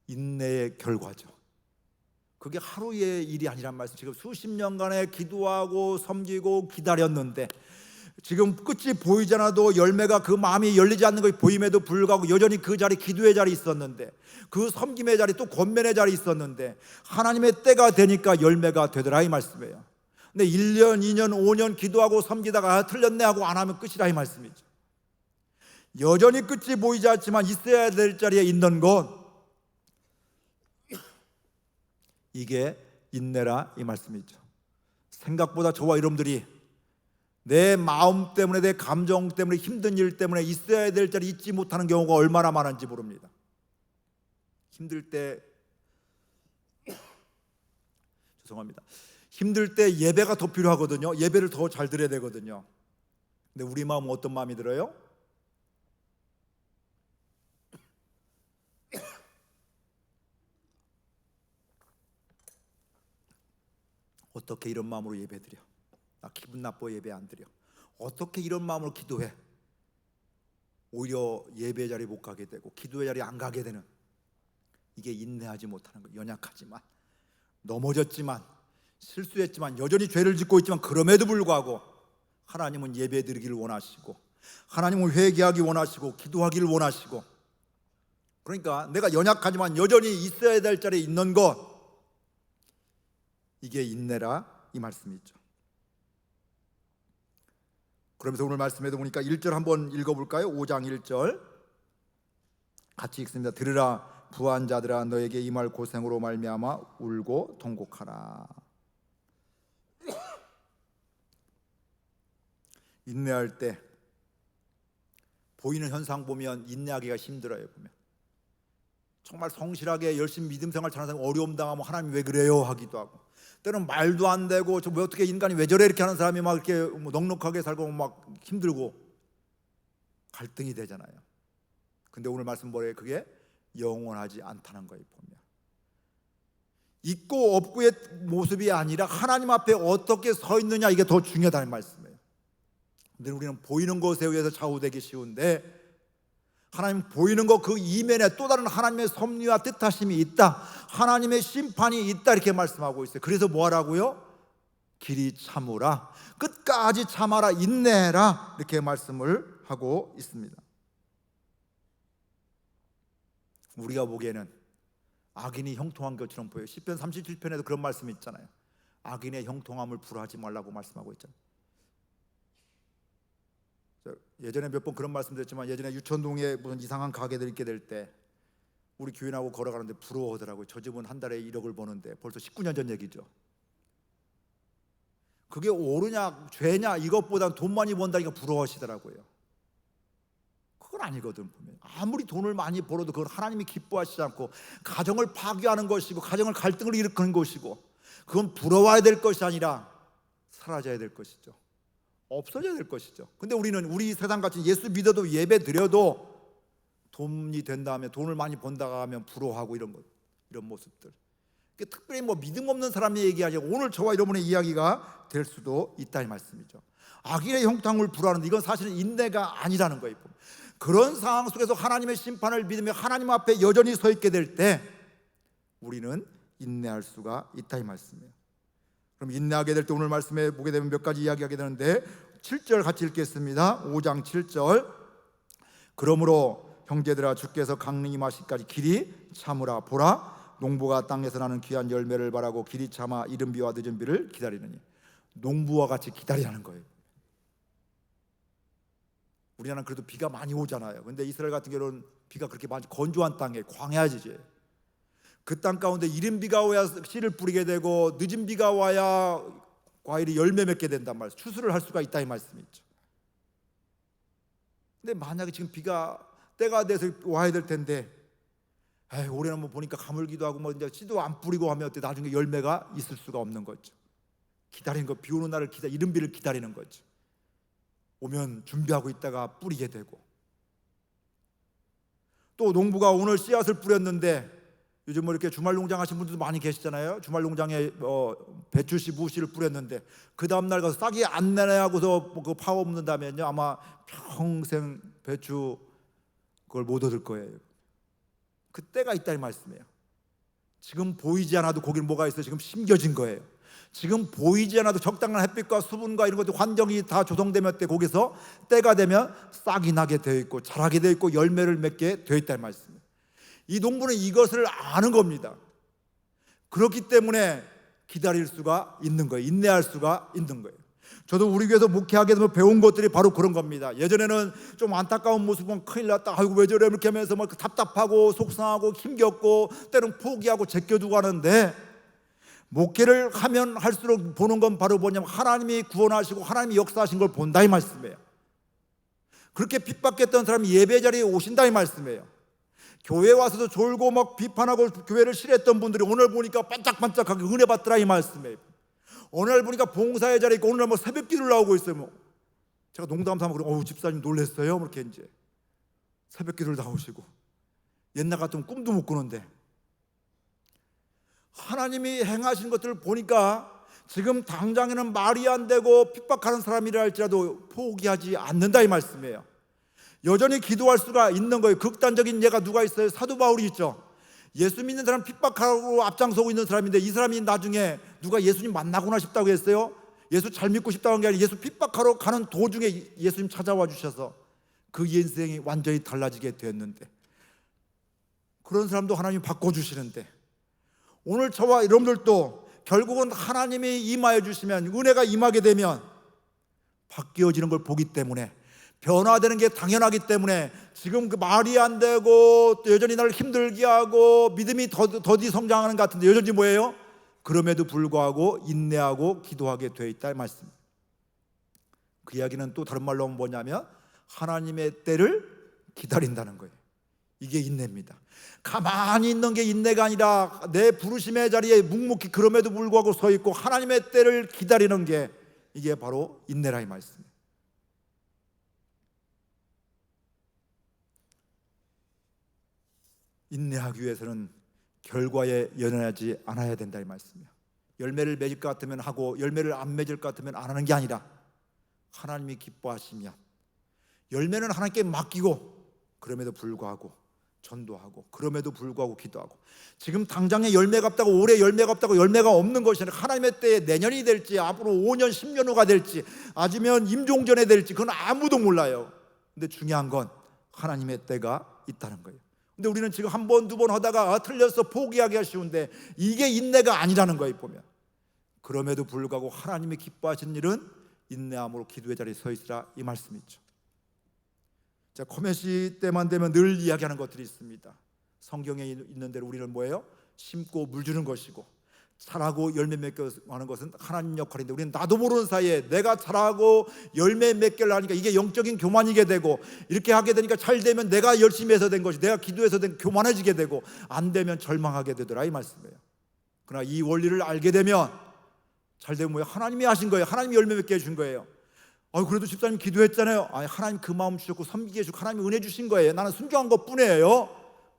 인내의 결과죠. 그게 하루의 일이 아니란 말씀. 지금 수십 년간의 기도하고 섬기고 기다렸는데 지금 끝이 보이지 않아도 열매가, 그 마음이 열리지 않는 것이 보임에도 불구하고 여전히 그 자리, 기도의 자리 있었는데, 그 섬김의 자리, 또 권면의 자리 있었는데 하나님의 때가 되니까 열매가 되더라 이 말씀이에요. 근데 1년, 2년, 5년 기도하고 섬기다가 틀렸네 하고 안 하면 끝이라 이 말씀이죠. 여전히 끝이 보이지 않지만 있어야 될 자리에 있는 것, 이게 인내라 이 말씀이죠. 생각보다 저와 여러분들이 내 마음 때문에, 내 감정 때문에, 힘든 일 때문에 있어야 될 자리 잊지 못하는 경우가 얼마나 많은지 모릅니다. 힘들 때, 죄송합니다, 힘들 때 예배가 더 필요하거든요. 예배를 더 잘 드려야 되거든요. 근데 우리 마음은 어떤 마음이 들어요? 어떻게 이런 마음으로 예배드려? 나 기분 나빠 예배 안 드려. 어떻게 이런 마음으로 기도해? 오히려 예배 자리에 못 가게 되고 기도의 자리에 안 가게 되는, 이게 인내하지 못하는 거예요. 연약하지만, 넘어졌지만, 실수했지만, 여전히 죄를 짓고 있지만, 그럼에도 불구하고 하나님은 예배 드리기를 원하시고, 하나님은 회개하기 원하시고, 기도하기를 원하시고, 그러니까 내가 연약하지만 여전히 있어야 될 자리에 있는 것, 이게 인내라 이 말씀이죠. 그러면서 오늘 말씀에도 보니까 1절 한번 읽어볼까요? 5장 1절 같이 읽습니다. 들으라 부한 자들아, 너에게 임할 고생으로 말미암아 울고 통곡하라. 인내할 때 보이는 현상 보면 인내하기가 힘들어요. 보면 정말 성실하게 열심히 믿음 생활 잘하는 사람이 어려움 당하면 하나님 왜 그래요 하기도 하고, 때로는 말도 안 되고 저 왜 어떻게 인간이 왜 저래 이렇게 하는 사람이 막 이렇게 넉넉하게 살고 막 힘들고 갈등이 되잖아요. 근데 오늘 말씀 뭐래요? 그게 영원하지 않다는 거예요. 보면 있고 없고의 모습이 아니라 하나님 앞에 어떻게 서 있느냐, 이게 더 중요하다는 말씀이에요. 근데 우리는 보이는 것에 의해서 좌우되기 쉬운데, 하나님 보이는 것 그 이면에 또 다른 하나님의 섭리와 뜻하심이 있다, 하나님의 심판이 있다, 이렇게 말씀하고 있어요. 그래서 뭐 하라고요? 길이 참으라, 끝까지 참아라, 인내해라, 이렇게 말씀을 하고 있습니다. 우리가 보기에는 악인이 형통한 것처럼 보여요. 시편 37편에도 그런 말씀이 있잖아요. 악인의 형통함을 불허하지 말라고 말씀하고 있잖아요. 예전에 몇 번 그런 말씀 드렸지만, 예전에 유천동에 무슨 이상한 가게들 있게 될 때 우리 교인하고 걸어가는데 부러워하더라고요. 저 집은 한 달에 1억을 버는데, 벌써 19년 전 얘기죠. 그게 옳으냐 죄냐 이것보다는 돈 많이 번다니까 부러워하시더라고요. 그건 아니거든. 보면 아무리 돈을 많이 벌어도 그건 하나님이 기뻐하시지 않고 가정을 파괴하는 것이고 가정을 갈등을 일으키는 것이고, 그건 부러워야 될 것이 아니라 사라져야 될 것이죠. 없어져야 될 것이죠. 근데 우리는 우리 세상같이 예수 믿어도 예배 드려도 돈이 된다 하면, 돈을 많이 번다가 하면 부러워하고 이런 것, 이런 모습들, 특별히 뭐 믿음 없는 사람이 얘기하지 오늘 저와 여러분의 이야기가 될 수도 있다 이 말씀이죠. 악인의 형통함을 불허하는데 이건 사실은 인내가 아니라는 거예요. 그런 상황 속에서 하나님의 심판을 믿으며 하나님 앞에 여전히 서 있게 될 때 우리는 인내할 수가 있다 이 말씀이에요. 그럼 인내하게 될 때 오늘 말씀에 보게 되면 몇 가지 이야기하게 되는데, 7절 같이 읽겠습니다. 5장 7절 그러므로 형제들아, 주께서 강림이 임하시기까지 길이 참으라. 보라 농부가 땅에서 나는 귀한 열매를 바라고 길이 참아 이른 비와 늦은 비를 기다리느니. 농부와 같이 기다리라는 거예요. 우리나라는 그래도 비가 많이 오잖아요. 근데 이스라엘 같은 경우는 비가 그렇게 많이, 건조한 땅에 광야 지지예요. 그 땅 가운데 이른 비가 와야 씨를 뿌리게 되고 늦은 비가 와야 과일이 열매 맺게 된단 말이에요. 추수를 할 수가 있다 이 말씀이죠. 근데 만약에 지금 비가 때가 돼서 와야 될 텐데, 올해는 뭐 보니까 가물기도 하고 뭐 이제 씨도 안 뿌리고 하면 어때? 나중에 열매가 있을 수가 없는 거죠. 기다리는 거, 비 오는 날을 이른 비를 기다리는 거죠. 오면 준비하고 있다가 뿌리게 되고, 또 농부가 오늘 씨앗을 뿌렸는데, 요즘 뭐 이렇게 주말 농장 하신 분들도 많이 계시잖아요. 주말 농장에 배추씨, 무씨를 뿌렸는데 그 다음 날 가서 싹이 안 나냐고서 그 파워 없는다면요, 아마 평생 배추 그걸 못 얻을 거예요. 그때가 있다 이 말씀이에요. 지금 보이지 않아도 거기는 뭐가 있어요? 지금 심겨진 거예요. 지금 보이지 않아도 적당한 햇빛과 수분과 이런 것들 환경이 다 조성되면 때 거기서 때가 되면 싹이 나게 되어 있고 자라게 되어 있고 열매를 맺게 되어 있다는 말씀이에요. 이 농부는 이것을 아는 겁니다. 그렇기 때문에 기다릴 수가 있는 거예요. 인내할 수가 있는 거예요. 저도 우리 교회에서 목회하게 되면 배운 것들이 바로 그런 겁니다. 예전에는 좀 안타까운 모습은 큰일 났다, 아이고 왜 저래 이렇게 하면서 막 답답하고 속상하고 힘겹고 때로는 포기하고 제껴두고 하는데, 목회를 하면 할수록 보는 건 바로 뭐냐면 하나님이 구원하시고 하나님이 역사하신 걸 본다 이 말씀이에요. 그렇게 핍박했던 사람이 예배 자리에 오신다 이 말씀이에요. 교회 와서도 졸고 막 비판하고 교회를 싫어했던 분들이 오늘 보니까 반짝반짝하게 은혜 받더라 이 말씀이에요. 오늘 보니까 봉사의 자리에 있고 오늘 뭐 새벽 기도를 나오고 있어요. 뭐 제가 농담 삼아 그러고 집사님 놀랬어요. 이렇게 이제 새벽 기도를 나오시고, 옛날 같으면 꿈도 못 꾸는데 하나님이 행하신 것들을 보니까 지금 당장에는 말이 안 되고 핍박하는 사람이라 할지라도 포기하지 않는다 이 말씀이에요. 여전히 기도할 수가 있는 거예요. 극단적인 예가 누가 있어요? 사도 바울이 있죠. 예수 믿는 사람 핍박하고 앞장서고 있는 사람인데 이 사람이 나중에 누가 예수님 만나구나 싶다고 했어요. 예수 잘 믿고 싶다고 한 게 아니라 예수 핍박하러 가는 도중에 예수님 찾아와 주셔서 그 인생이 완전히 달라지게 되었는데, 그런 사람도 하나님이 바꿔주시는데, 오늘 저와 여러분들도 결국은 하나님이 임하여 주시면, 은혜가 임하게 되면 바뀌어지는 걸 보기 때문에, 변화되는 게 당연하기 때문에, 지금 그 말이 안 되고 또 여전히 나를 힘들게 하고 믿음이 더디 성장하는 것 같은데 여전히 뭐예요? 그럼에도 불구하고 인내하고 기도하게 되어 있다 이 말씀. 그 이야기는 또 다른 말로 하면 뭐냐면 하나님의 때를 기다린다는 거예요. 이게 인내입니다. 가만히 있는 게 인내가 아니라 내 부르심의 자리에 묵묵히 그럼에도 불구하고 서 있고 하나님의 때를 기다리는 게, 이게 바로 인내라 이 말씀이에요. 인내하기 위해서는 결과에 연연하지 않아야 된다 이 말씀이에요. 열매를 맺을 것 같으면 하고 열매를 안 맺을 것 같으면 안 하는 게 아니라, 하나님이 기뻐하시면 열매는 하나님께 맡기고 그럼에도 불구하고 전도하고 그럼에도 불구하고 기도하고, 지금 당장에 열매가 없다고 올해 열매가 없다고 열매가 없는 것이 아니라 하나님의 때에 내년이 될지 앞으로 5년 10년 후가 될지 아니면 임종전에 될지 그건 아무도 몰라요. 근데 중요한 건 하나님의 때가 있다는 거예요. 근데 우리는 지금 한 번, 두 번 하다가 틀려서 포기하기가 쉬운데 이게 인내가 아니라는 거예요. 보면 그럼에도 불구하고 하나님이 기뻐하시는 일은 인내함으로 기도의 자리에 서 있으라 이 말씀이죠. 자, 코메시 때만 되면 늘 이야기하는 것들이 있습니다. 성경에 있는 대로 우리는 뭐예요? 심고 물 주는 것이고 자라고 열매 맺게 하는 것은 하나님 역할인데, 우리는 나도 모르는 사이에 내가 자라고 열매 맺기를 하니까 이게 영적인 교만이게 되고, 이렇게 하게 되니까 잘 되면 내가 열심히 해서 된 것이, 내가 기도해서 된 교만해지게 되고, 안 되면 절망하게 되더라 이 말씀이에요. 그러나 이 원리를 알게 되면 잘 되면 뭐예요? 하나님이 하신 거예요. 하나님이 열매 맺게 해준 거예요. 그래도 집사님 기도했잖아요. 하나님 그 마음 주셨고 섬기게 해주고 하나님이 은혜 주신 거예요. 나는 순종한 것뿐이에요.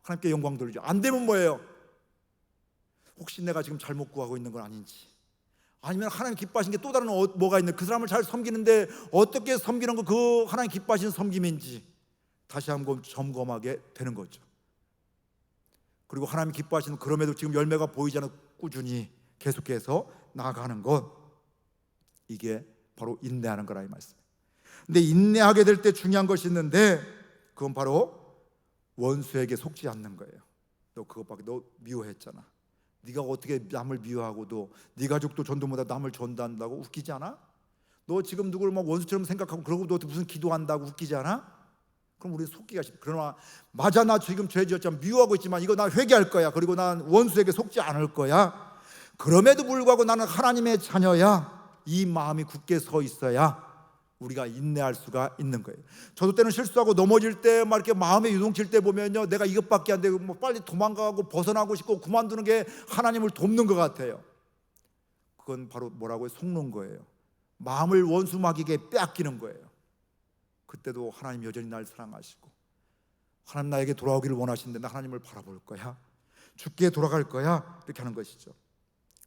하나님께 영광 돌리죠. 안 되면 뭐예요? 혹시 내가 지금 잘못 구하고 있는 건 아닌지, 아니면 하나님 기뻐하신 게 또 다른 뭐가 있는, 그 사람을 잘 섬기는데 어떻게 섬기는 거 그 하나님 기뻐하시는 섬김인지 다시 한번 점검하게 되는 거죠. 그리고 하나님 기뻐하시는, 그럼에도 지금 열매가 보이지 않아 꾸준히 계속해서 나아가는 것, 이게 바로 인내하는 거라 이 말씀. 근데 인내하게 될 때 중요한 것이 있는데, 그건 바로 원수에게 속지 않는 거예요. 너 그것밖에, 너 미워했잖아. 네가 어떻게 남을 미워하고도 네 가족도 전도 못하고 남을 전도한다고 웃기지 않아? 너 지금 누구를 막 원수처럼 생각하고 그러고 너 무슨 기도한다고 웃기지 않아? 그럼 우리 속기가 쉽다. 그러나 맞아, 나 지금 죄 지었지만 미워하고 있지만 이거 나 회개할 거야. 그리고 난 원수에게 속지 않을 거야. 그럼에도 불구하고 나는 하나님의 자녀야. 이 마음이 굳게 서 있어야 우리가 인내할 수가 있는 거예요. 저도 때는 실수하고 넘어질 때 막 이렇게 마음에 유동칠 때 보면요, 내가 이것밖에 안 되고 뭐 빨리 도망가고 벗어나고 싶고 그만두는 게 하나님을 돕는 것 같아요. 그건 바로 뭐라고요? 속는 거예요. 마음을 원수 마귀에게 빼앗기는 거예요. 그때도 하나님 여전히 날 사랑하시고 하나님 나에게 돌아오기를 원하시는데 나 하나님을 바라볼 거야, 죽게 돌아갈 거야, 이렇게 하는 것이죠.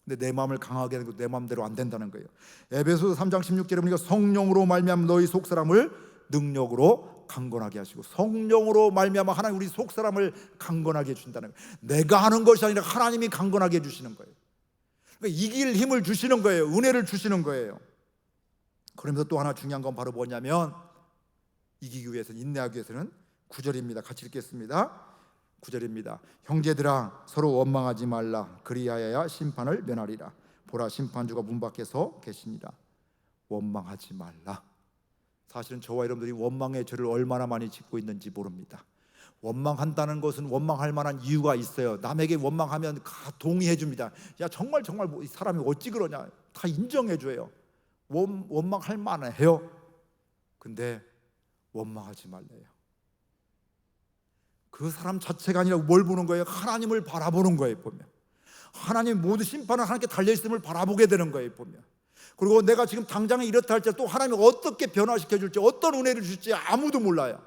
근데 내 마음을 강하게 하고 내 마음대로 안 된다는 거예요. 에베소서 3장 16절에 보니까 성령으로 말미암아 너희 속사람을 능력으로 강건하게 하시고, 성령으로 말미암아 하나님 우리 속사람을 강건하게 해준다는 거예요. 내가 하는 것이 아니라 하나님이 강건하게 해주시는 거예요. 그러니까 이길 힘을 주시는 거예요. 은혜를 주시는 거예요. 그러면서 또 하나 중요한 건 바로 뭐냐면, 이기기 위해서는, 인내하기 위해서는 9절입니다. 같이 읽겠습니다. 9절입니다. 형제들아 서로 원망하지 말라. 그리하여야 심판을 면하리라. 보라, 심판주가 문 밖에서 계시니라. 원망하지 말라. 사실은 저와 여러분들이 원망의 죄를 얼마나 많이 짓고 있는지 모릅니다. 원망한다는 것은 원망할 만한 이유가 있어요. 남에게 원망하면 다 동의해 줍니다. 야, 정말 뭐 이 사람이 어찌 그러냐, 다 인정해 줘요. 원망할 만해요. 근데 원망하지 말래요. 그 사람 자체가 아니라 뭘 보는 거예요? 하나님을 바라보는 거예요. 보면 하나님 모두 심판은 하나님께 달려있음을 바라보게 되는 거예요. 보면 그리고 내가 지금 당장에 이렇다 할지 또 하나님이 어떻게 변화시켜 줄지, 어떤 은혜를 줄지 아무도 몰라요.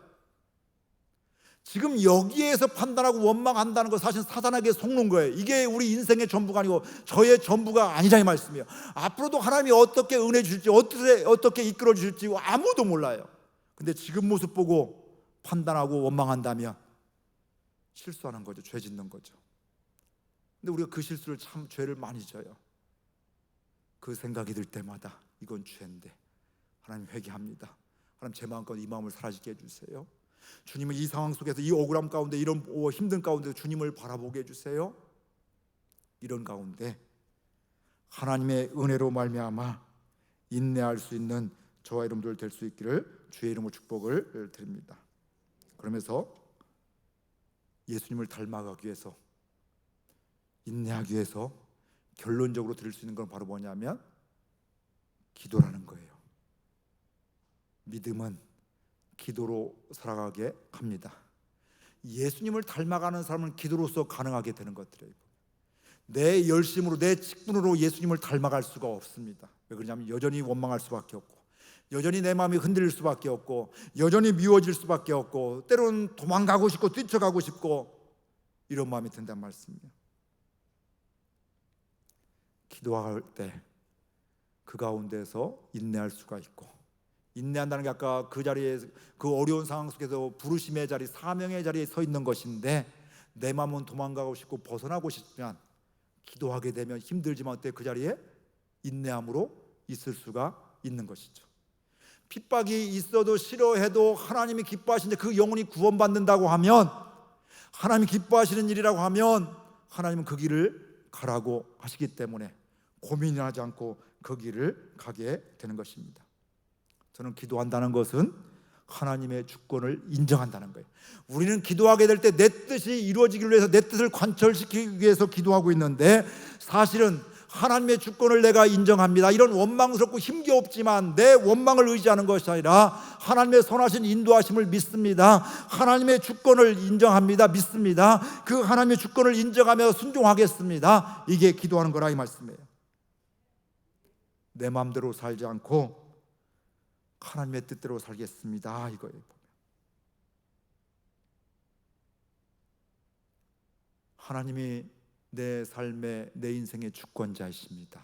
지금 여기에서 판단하고 원망한다는 거 사실 사단에게 속는 거예요. 이게 우리 인생의 전부가 아니고 저의 전부가 아니라 이 말씀이에요. 앞으로도 하나님이 어떻게 은혜 주실지, 어떻게 이끌어 주실지 아무도 몰라요. 근데 지금 모습 보고 판단하고 원망한다면 실수하는 거죠. 죄 짓는 거죠. 근데 우리가 그 실수를 참 죄를 많이 져요. 그 생각이 들 때마다 이건 죄인데 하나님 회개합니다. 하나님 제 마음 가운데 이 마음을 사라지게 해주세요. 주님은 이 상황 속에서 이 억울함 가운데 이런 힘든 가운데 주님을 바라보게 해주세요. 이런 가운데 하나님의 은혜로 말미암아 인내할 수 있는 저와 여러분들 될 수 있기를 주의 이름으로 축복을 드립니다. 그러면서 예수님을 닮아가기 위해서 인내하기 위해서 결론적으로 드릴 수 있는 건 바로 뭐냐면 기도라는 거예요. 믿음은 기도로 살아가게 합니다. 예수님을 닮아가는 사람은 기도로서 가능하게 되는 것들이에요. 내 열심으로 내 직분으로 예수님을 닮아갈 수가 없습니다. 왜 그러냐면 여전히 원망할 수밖에 없고, 여전히 내 마음이 흔들릴 수밖에 없고, 여전히 미워질 수밖에 없고, 때로는 도망가고 싶고 뛰쳐가고 싶고 이런 마음이 든단 말씀이에요. 기도할 때 그 가운데서 인내할 수가 있고, 인내한다는 게 아까 그 자리에 그 어려운 상황 속에서 부르심의 자리, 사명의 자리에 서 있는 것인데 내 마음은 도망가고 싶고 벗어나고 싶지만 기도하게 되면 힘들지만 어때? 그 자리에 인내함으로 있을 수가 있는 것이죠. 핍박이 있어도 싫어해도 하나님이 기뻐하시는데 그 영혼이 구원받는다고 하면, 하나님이 기뻐하시는 일이라고 하면 하나님은 그 길을 가라고 하시기 때문에 고민하지 않고 그 길을 가게 되는 것입니다. 저는 기도한다는 것은 하나님의 주권을 인정한다는 거예요. 우리는 기도하게 될 때 내 뜻이 이루어지기를 위해서 내 뜻을 관철시키기 위해서 기도하고 있는데, 사실은 하나님의 주권을 내가 인정합니다. 이런 원망스럽고 힘겨웠지만 내 원망을 의지하는 것이 아니라 하나님의 선하신 인도하심을 믿습니다. 하나님의 주권을 인정합니다. 믿습니다. 그 하나님의 주권을 인정하며 순종하겠습니다. 이게 기도하는 거라 이 말씀이에요. 내 마음대로 살지 않고 하나님의 뜻대로 살겠습니다, 이거예요. 하나님이 내 삶의, 내 인생의 주권자이십니다.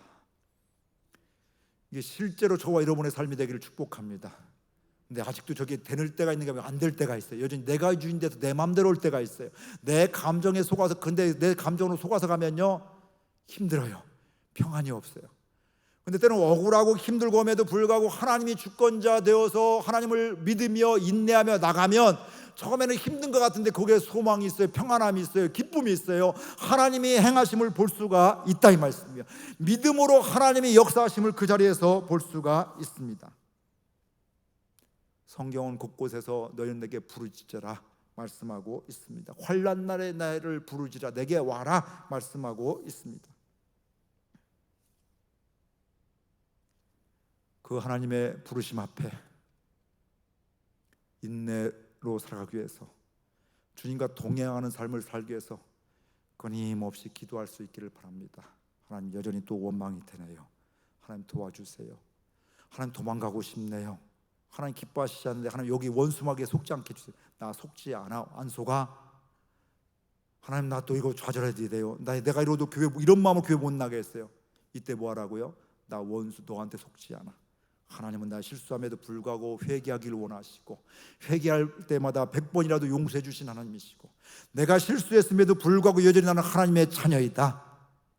이게 실제로 저와 여러분의 삶이 되기를 축복합니다. 근데 아직도 저게 되는 때가 있는 게 안 될 때가 있어요. 여전히 내가 주인 돼서 내 마음대로 올 때가 있어요. 내 감정에 속아서, 근데 내 감정으로 속아서 가면요 힘들어요. 평안이 없어요. 근데 때는 억울하고 힘들고 함에도 불구하고 하나님이 주권자 되어서 하나님을 믿으며 인내하며 나가면 처음에는 힘든 것 같은데 거기에 소망이 있어요. 평안함이 있어요. 기쁨이 있어요. 하나님이 행하심을 볼 수가 있다 이 말씀이에요. 믿음으로 하나님이 역사하심을 그 자리에서 볼 수가 있습니다. 성경은 곳곳에서 너희는 내게 부르짖으라 말씀하고 있습니다. 환난 날에 나를 부르짖으라, 내게 와라 말씀하고 있습니다. 그 하나님의 부르심 앞에 인내로 살아가기 위해서, 주님과 동행하는 삶을 살기 위해서 끊임없이 기도할 수 있기를 바랍니다. 하나님, 여전히 또 원망이 되네요. 하나님 도와주세요. 하나님 도망가고 싶네요. 하나님 기뻐하시지 않는데 하나님 여기 원수막에 속지 않게 해주세요. 나 속지 않아, 안 속아. 하나님 나 또 이거 좌절해야 돼요. 내가 이러도 교회, 이런 마음으로 교회 못 나게 했어요. 이때 뭐 하라고요? 나 원수 너한테 속지 않아. 하나님은 나 실수함에도 불구하고 회개하기를 원하시고, 회개할 때마다 100번이라도 용서해 주신 하나님이시고, 내가 실수했음에도 불구하고 여전히 나는 하나님의 자녀이다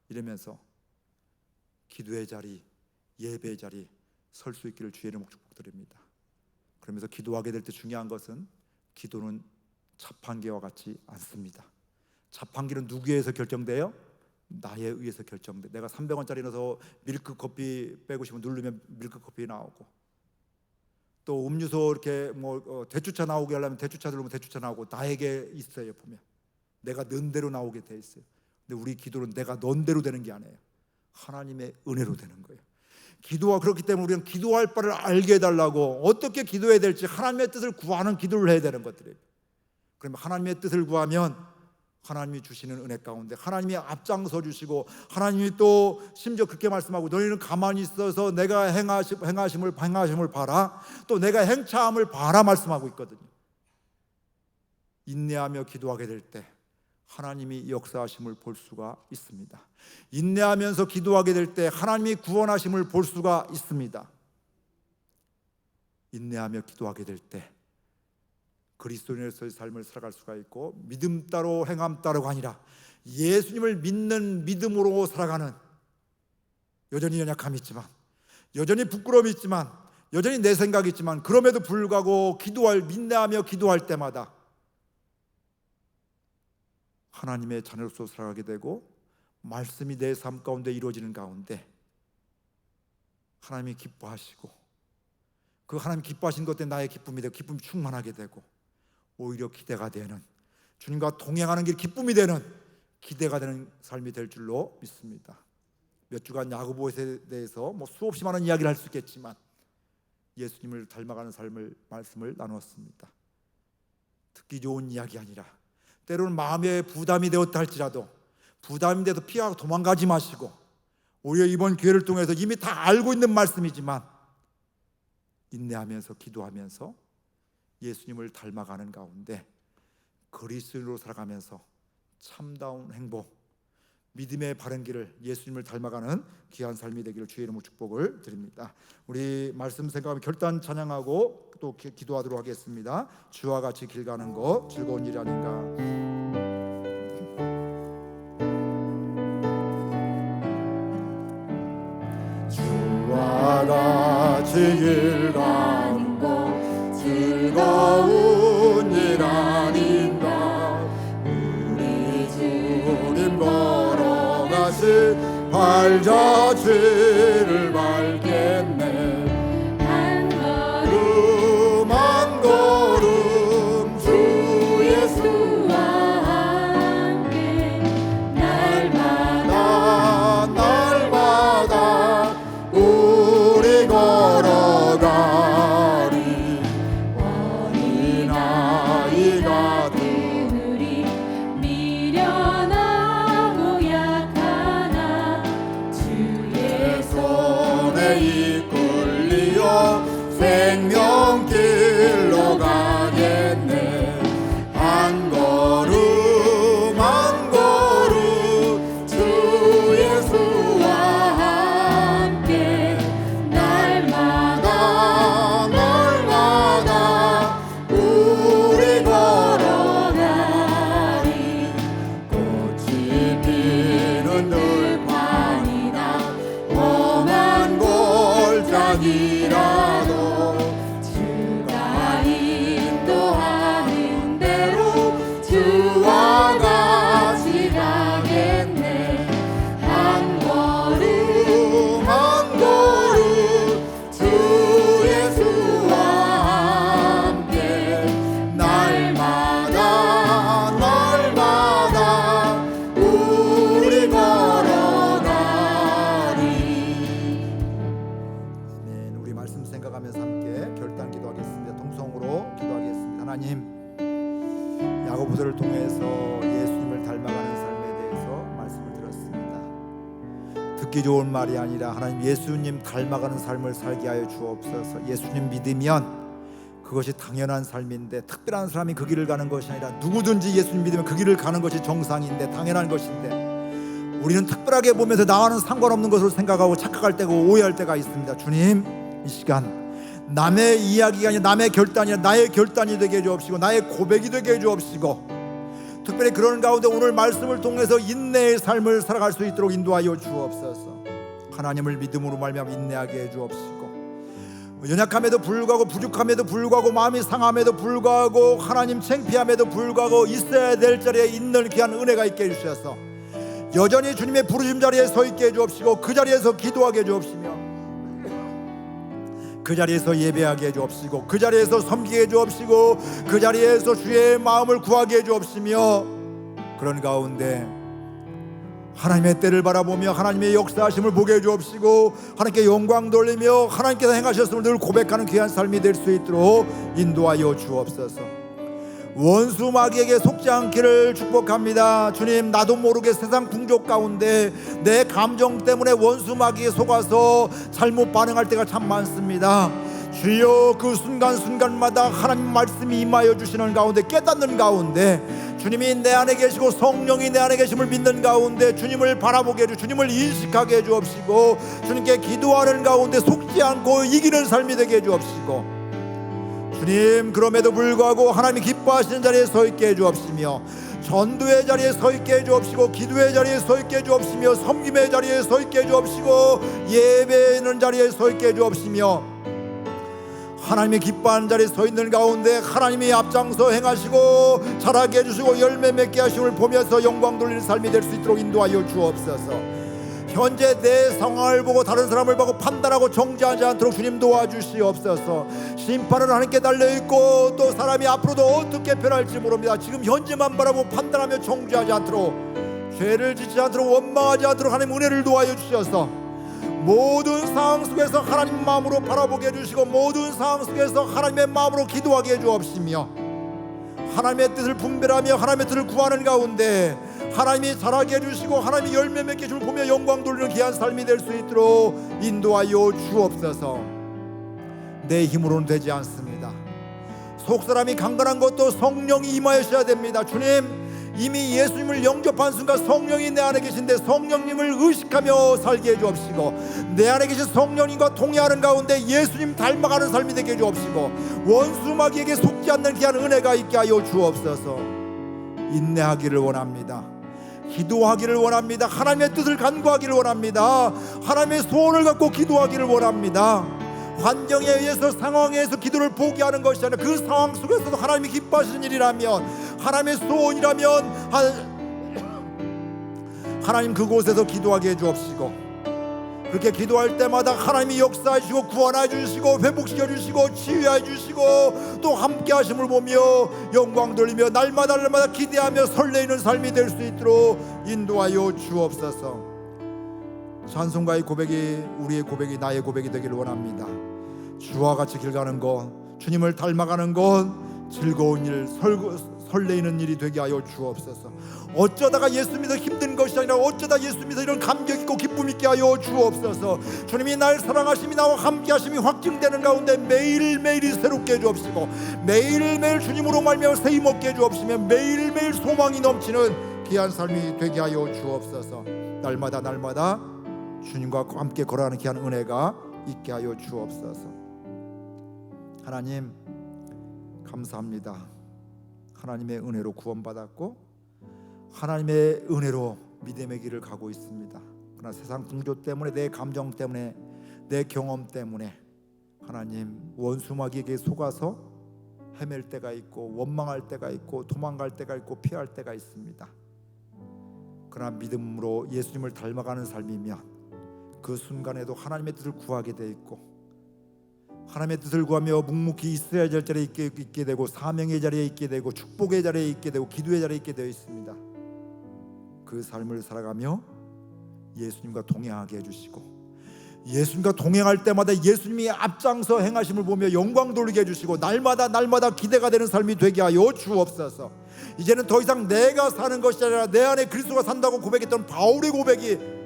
이러면서 기도의 자리, 예배의 자리 설 수 있기를 주의 이름으로 축복드립니다. 그러면서 기도하게 될 때 중요한 것은 기도는 자판기와 같지 않습니다. 자판기는 누구에서 결정돼요? 나에 의해서 결정돼. 내가 300원짜리 넣어서 밀크커피 빼고 싶으면 누르면 밀크커피 나오고, 또 음료수 이렇게 대추차 나오게 하려면 대추차 누르면 대추차 나오고, 나에게 있어요. 보면 내가 넣은 대로 나오게 돼 있어요. 근데 우리 기도는 내가 넣은 대로 되는 게 아니에요. 하나님의 은혜로 되는 거예요. 기도와, 그렇기 때문에 우리는 기도할 바를 알게 해달라고, 어떻게 기도해야 될지 하나님의 뜻을 구하는 기도를 해야 되는 것들이에요. 그러면 하나님의 뜻을 구하면 하나님이 주시는 은혜 가운데 하나님이 앞장서 주시고, 하나님이 또 심지어 그렇게 말씀하고, 너희는 가만히 있어서 내가 행하심을 봐라, 또 내가 행차함을 봐라 말씀하고 있거든요. 인내하며 기도하게 될 때 하나님이 역사하심을 볼 수가 있습니다. 인내하면서 기도하게 될 때 하나님이 구원하심을 볼 수가 있습니다. 인내하며 기도하게 될 때 그리스도인으로서의 삶을 살아갈 수가 있고, 믿음 따로 행함 따로가 아니라 예수님을 믿는 믿음으로 살아가는, 여전히 연약함이 있지만, 여전히 부끄러움이 있지만, 여전히 내 생각이 있지만, 그럼에도 불구하고 인내하며 기도할 때마다 하나님의 자녀로서 살아가게 되고, 말씀이 내 삶 가운데 이루어지는 가운데 하나님이 기뻐하시고, 그 하나님 기뻐하신 것 때문에 나의 기쁨이 되고, 기쁨이 충만하게 되고, 오히려 기대가 되는, 주님과 동행하는 길 기쁨이 되는, 기대가 되는 삶이 될 줄로 믿습니다. 몇 주간 야고보서에 대해서 수없이 많은 이야기를 할 수 있겠지만 예수님을 닮아가는 삶을 말씀을 나누었습니다. 듣기 좋은 이야기 아니라, 때로는 마음에 부담이 되었다 할지라도 부담이 돼서 피하고 도망가지 마시고, 오히려 이번 기회를 통해서 이미 다 알고 있는 말씀이지만 인내하면서 기도하면서 예수님을 닮아가는 가운데 그리스도인으로 살아가면서 참다운 행복, 믿음의 바른 길을, 예수님을 닮아가는 귀한 삶이 되기를 주의 이름으로 축복을 드립니다. 우리 말씀 생각하며 결단 찬양하고 또 기도하도록 하겠습니다. 주와 같이 길 가는 것 즐거운 일이 아닌가. 주와 같이 길 가는 것 즐거운 일 아닌가. 우리 주님 걸어가시 발자취를 밟겠네. 한 걸음 한 걸음 주 예수와 함께 날마다 날마다 우리 걸어가리. 어린아이 같은 우리 미련하고 약하나 주의 손에 이끌리어 생명길로 가겠네. 한 걸음 한 걸음 주 예수와 함께 날마다 날마다 우리 걸어가리. 꽃이 피는 들판이나 험한 골짜기라도 주가 인도하는 대로 주와 같이 가겠네. 한 걸음 한 걸음 주 예수와 함께 날마다 날마다 우리 걸어가리. 아멘. 우리 말씀 생각하면서 함께 결단 기도하겠습니다. 동성으로 기도하겠습니다. 하나님, 야고보서를 통해서 예수님을 닮아가는 삶에 대해서 말씀을 들었습니다. 듣기 좋은 말이 아니라 하나님 예수님 닮아가는 삶을 살게 하여 주옵소서. 예수님 믿으면 그것이 당연한 삶인데, 특별한 사람이 그 길을 가는 것이 아니라 누구든지 예수님 믿으면 그 길을 가는 것이 정상인데, 당연한 것인데, 우리는 특별하게 보면서 나와는 상관없는 것으로 생각하고 착각할 때고 오해할 때가 있습니다. 주님, 이 시간 남의 이야기가 아니라 남의 결단이 아니라 나의 결단이 되게 해주옵시고, 나의 고백이 되게 해주옵시고, 특별히 그런 가운데 오늘 말씀을 통해서 인내의 삶을 살아갈 수 있도록 인도하여 주옵소서. 하나님을 믿음으로 말미암아 인내하게 해주옵시고, 연약함에도 불구하고 부족함에도 불구하고 마음이 상함에도 불구하고 하나님 창피함에도 불구하고 있어야 될 자리에 있는 귀한 은혜가 있게 해주셔서 여전히 주님의 부르심 자리에 서 있게 해주옵시고, 그 자리에서 기도하게 해주옵시며, 그 자리에서 예배하게 해주옵시고, 그 자리에서 섬기게 해주옵시고, 그 자리에서 주의 마음을 구하게 해주옵시며, 그런 가운데 하나님의 때를 바라보며 하나님의 역사하심을 보게 해주옵시고, 하나님께 영광 돌리며 하나님께서 행하셨음을 늘 고백하는 귀한 삶이 될 수 있도록 인도하여 주옵소서. 원수 마귀에게 속지 않기를 축복합니다. 주님, 나도 모르게 세상 풍족 가운데 내 감정 때문에 원수 마귀에 속아서 잘못 반응할 때가 참 많습니다. 주여, 그 순간순간마다 하나님 말씀이 임하여 주시는 가운데, 깨닫는 가운데 주님이 내 안에 계시고 성령이 내 안에 계심을 믿는 가운데 주님을 바라보게 해주, 주님을 인식하게 해주옵시고, 주님께 기도하는 가운데 속지 않고 이기는 삶이 되게 해주옵시고, 주님, 그럼에도 불구하고 하나님이 기뻐하시는 자리에 서 있게 해주옵시며, 전도의 자리에 서 있게 해주옵시고, 기도의 자리에 서 있게 해주옵시며, 섬김의 자리에 서 있게 해주옵시고, 예배하는 자리에 서 있게 해주옵시며, 하나님이 기뻐하는 자리에 서 있는 가운데 하나님이 앞장서 행하시고 자라게 해주시고 열매 맺게 하심을 보면서 영광 돌리는 삶이 될 수 있도록 인도하여 주옵소서. 현재 내 상황을 보고 다른 사람을 보고 판단하고 정죄하지 않도록 주님 도와주시옵소서. 심판은 하나님께 달려있고 또 사람이 앞으로도 어떻게 변할지 모릅니다. 지금 현재만 바라보고 판단하며 정죄하지 않도록, 죄를 짓지 않도록, 원망하지 않도록 하나님 은혜를 도와여 주셔서 모든 상황 속에서 하나님 마음으로 바라보게 해주시고, 모든 상황 속에서 하나님의 마음으로 기도하게 해주옵시며, 하나님의 뜻을 분별하며 하나님의 뜻을 구하는 가운데 하나님이 자라게 해주시고 하나님이 열매 맺게 해주심을 보며 영광 돌리는 귀한 삶이 될 수 있도록 인도하여 주옵소서. 내 힘으로는 되지 않습니다. 속사람이 강건한 것도 성령이 임하셔야 됩니다. 주님, 이미 예수님을 영접한 순간 성령이 내 안에 계신데 성령님을 의식하며 살게 해주옵시고, 내 안에 계신 성령님과 동의하는 가운데 예수님 닮아가는 삶이 되게 해주옵시고, 원수 마귀에게 속지 않는 귀한 은혜가 있게 하여 주옵소서. 인내하기를 원합니다. 기도하기를 원합니다. 하나님의 뜻을 간구하기를 원합니다. 하나님의 소원을 갖고 기도하기를 원합니다. 환경에 의해서, 상황에 의해서 기도를 포기하는 것이 아니라 그 상황 속에서도 하나님이 기뻐하시는 일이라면, 하나님의 소원이라면 하나님 그곳에서 기도하게 해주옵시고, 그렇게 기도할 때마다 하나님이 역사해 주시고 구원해 주시고 회복시켜 주시고 치유해 주시고 또 함께 하심을 보며 영광 돌리며 날마다 기대하며 설레이는 삶이 될 수 있도록 인도하여 주옵소서. 찬송가의 고백이 우리의 고백이 나의 고백이 되기를 원합니다. 주와 같이 길 가는 것, 주님을 닮아가는 것, 즐거운 일, 설레이는 일이 되게 하여 주옵소서. 어쩌다가 예수 믿어 힘든 것이 아니라 어쩌다 예수 믿어 이런 감격 있고 기쁨 있게 하여 주옵소서. 주님이 날 사랑하심이 나와 함께 하심이 확증되는 가운데 매일매일이 새롭게 해주옵시고, 매일매일 주님으로 말미암아 세임 얻게 해주옵시며 매일매일 소망이 넘치는 귀한 삶이 되게 하여 주옵소서. 날마다 주님과 함께 걸어가는 귀한 은혜가 있게 하여 주옵소서. 하나님 감사합니다. 하나님의 은혜로 구원받았고 하나님의 은혜로 믿음의 길을 가고 있습니다. 그러나 세상 풍조 때문에, 내 감정 때문에, 내 경험 때문에 하나님 원수 마귀에게 속아서 헤맬 때가 있고 원망할 때가 있고 도망갈 때가 있고 피할 때가 있습니다. 그러나 믿음으로 예수님을 닮아가는 삶이면 그 순간에도 하나님의 뜻을 구하게 돼 있고, 하나님의 뜻을 구하며 묵묵히 있어야 될 자리에 있게 되고, 사명의 자리에 있게 되고, 축복의 자리에 있게 되고, 기도의 자리에 있게 되어 있습니다. 그 삶을 살아가며 예수님과 동행하게 해주시고, 예수님과 동행할 때마다 예수님이 앞장서 행하심을 보며 영광 돌리게 해주시고, 날마다 기대가 되는 삶이 되게 하여 주옵소서. 이제는 더 이상 내가 사는 것이 아니라 내 안에 그리스도가 산다고 고백했던 바울의 고백이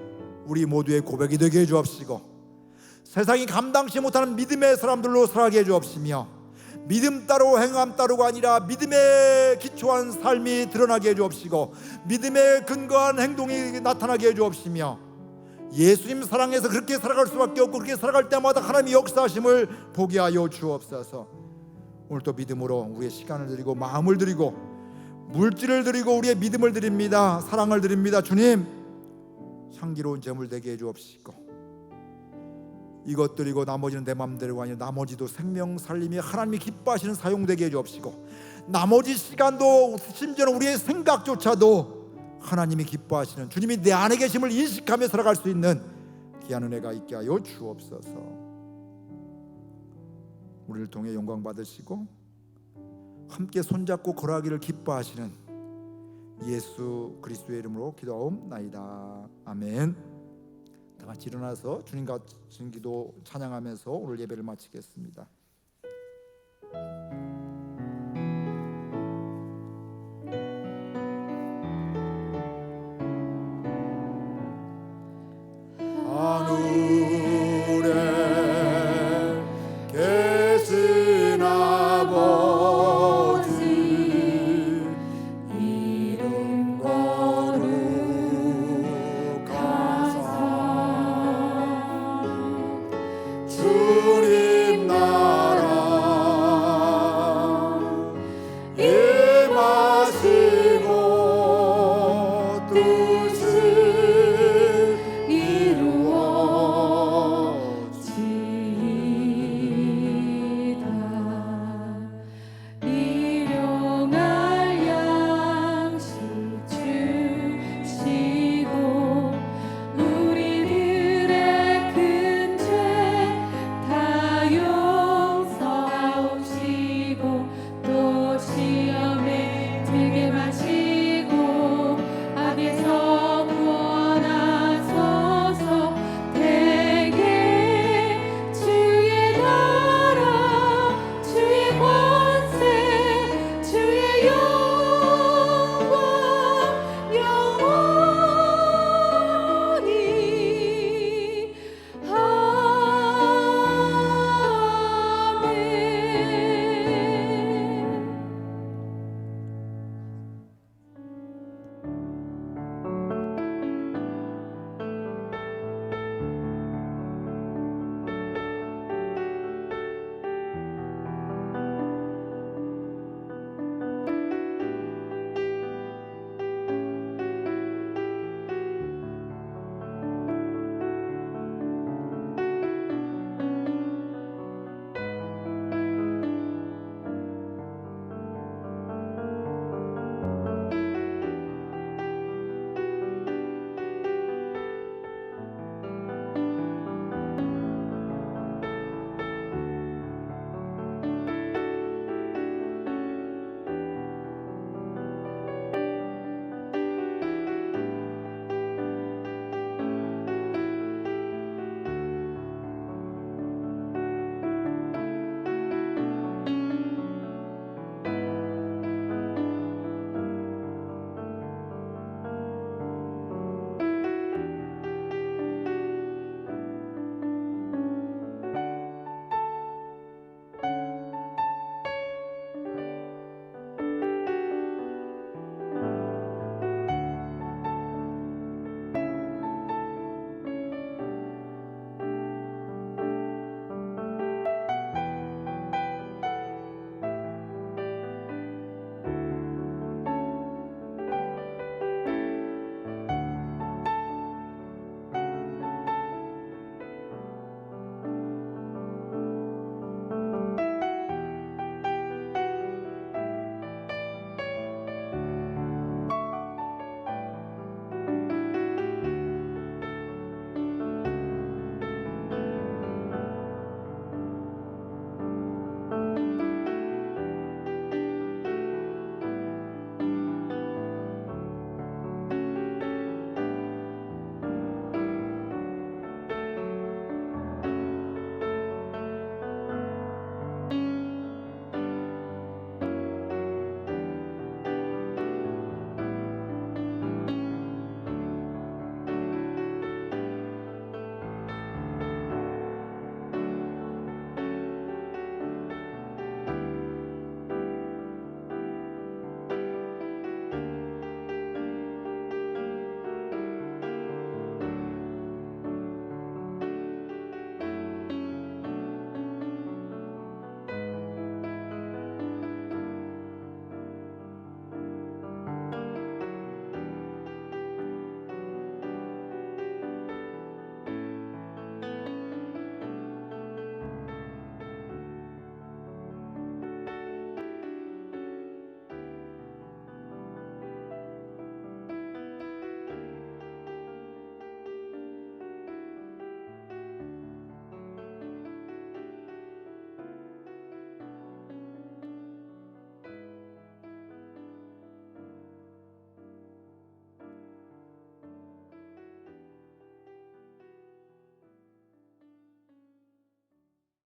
우리 모두의 고백이 되게 해주옵시고, 세상이 감당치 못하는 믿음의 사람들로 살아게 해주옵시며, 믿음 따로 행함 따로가 아니라 믿음에 기초한 삶이 드러나게 해주옵시고, 믿음에 근거한 행동이 나타나게 해주옵시며, 예수님 사랑해서 그렇게 살아갈 수밖에 없고 그렇게 살아갈 때마다 하나님의 역사하심을 보게 하여 주옵소서. 오늘도 믿음으로 우리의 시간을 드리고 마음을 드리고 물질을 드리고 우리의 믿음을 드립니다. 사랑을 드립니다. 주님, 향기로운 제물 되게 해주옵시고, 이것 드리고 나머지는 내 맘대로가 아니라 나머지도 생명 살림이 하나님이 기뻐하시는 사용되게 해주옵시고, 나머지 시간도 심지어는 우리의 생각조차도 하나님이 기뻐하시는, 주님이 내 안에 계심을 인식하며 살아갈 수 있는 귀한 은혜가 있게 하여 주옵소서. 우리를 통해 영광 받으시고 함께 손잡고 걸어가기를 기뻐하시는 예수 그리스도의 이름으로 기도하옵나이다. 아멘. 다 같이 일어나서 주님과 기도 찬양하면서 오늘 예배를 마치겠습니다.